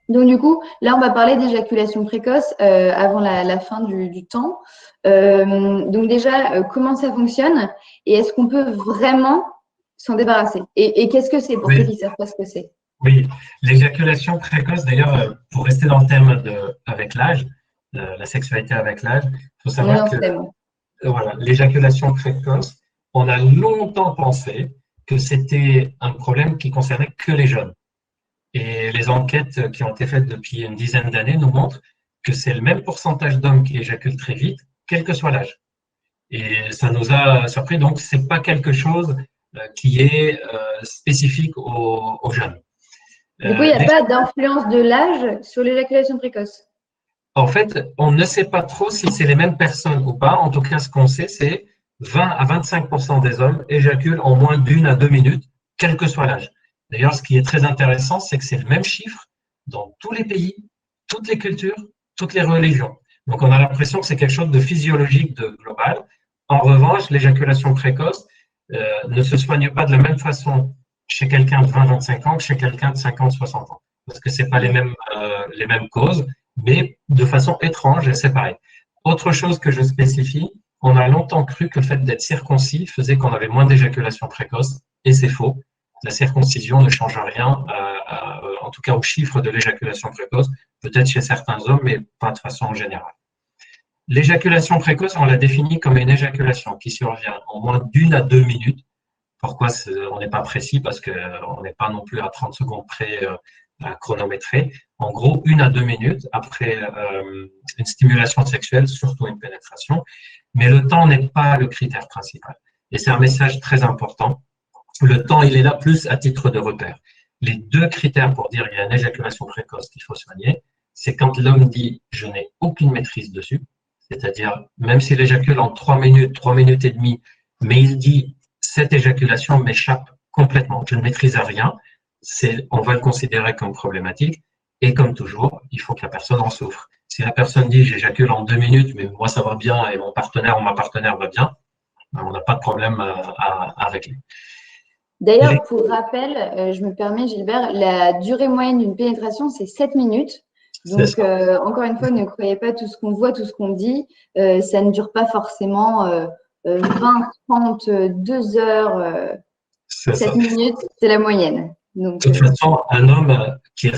Donc, du coup, là, on va parler d'éjaculation précoce avant la fin du temps. Donc, déjà, comment ça fonctionne et est-ce qu'on peut vraiment s'en débarrasser? Et qu'est-ce que c'est pour ceux qui Oui, ne savent pas ce que c'est? oui. L'éjaculation précoce, d'ailleurs, pour rester dans le thème avec l'âge, la sexualité avec l'âge, il faut On est savoir dans que ce thème. voilà, l'éjaculation précoce, on a longtemps pensé que c'était un problème qui concernait que les jeunes. Et les enquêtes qui ont été faites depuis une dizaine d'années nous montrent que c'est le même pourcentage d'hommes qui éjaculent très vite, quel que soit l'âge. Et ça nous a surpris, donc c'est pas quelque chose qui est spécifique aux jeunes. Du coup, il n'y a Les- pas d'influence de l'âge sur l'éjaculation précoce. En fait, on ne sait pas trop si c'est les mêmes personnes ou pas. En tout cas, ce qu'on sait, c'est 20 à 25% des hommes éjaculent en moins d'une à 2 minutes, quel que soit l'âge. D'ailleurs, ce qui est très intéressant, c'est que c'est le même chiffre dans tous les pays, toutes les cultures, toutes les religions. Donc, on a l'impression que c'est quelque chose de physiologique, de global. En revanche, l'éjaculation précoce ne se soigne pas de la même façon chez quelqu'un de 20-25 ans que chez quelqu'un de 50-60 ans, parce que c'est pas les mêmes causes, mais de façon étrange et séparée. Autre chose que je spécifie, on a longtemps cru que le fait d'être circoncis faisait qu'on avait moins d'éjaculation précoce, et c'est faux. La circoncision ne change rien, en tout cas au chiffre de l'éjaculation précoce, peut-être chez certains hommes, mais pas de façon générale. L'éjaculation précoce, on la définit comme une éjaculation qui survient en moins d'1 à 2 minutes. Pourquoi on n'est pas précis? Parce qu'on n'est pas non plus à 30 secondes près à chronométrer. En gros, 1 à 2 minutes après une stimulation sexuelle, surtout une pénétration. Mais le temps n'est pas le critère principal. Et c'est un message très important. Le temps, il est là plus à titre de repère. Les deux critères pour dire qu'il y a une éjaculation précoce qu'il faut soigner, c'est quand l'homme dit je n'ai aucune maîtrise dessus, c'est-à-dire même s'il éjacule en 3 minutes, 3 minutes et demie, mais il dit cette éjaculation m'échappe complètement, je ne maîtrise rien, on va le considérer comme problématique. Et comme toujours, il faut que la personne en souffre. Si la personne dit j'éjacule en 2 minutes, mais moi ça va bien et mon partenaire ou ma partenaire va bien, on n'a pas de problème à régler. D'ailleurs, pour rappel, je me permets, Gilbert, la durée moyenne d'une pénétration, c'est 7 minutes. C'est Donc, ça. encore une fois, ne croyez pas tout ce qu'on voit, tout ce qu'on dit. Ça ne dure pas forcément 20, 30, 2 heures. C'est 7 ça. minutes, c'est la moyenne. De Donc, toute façon, un homme qui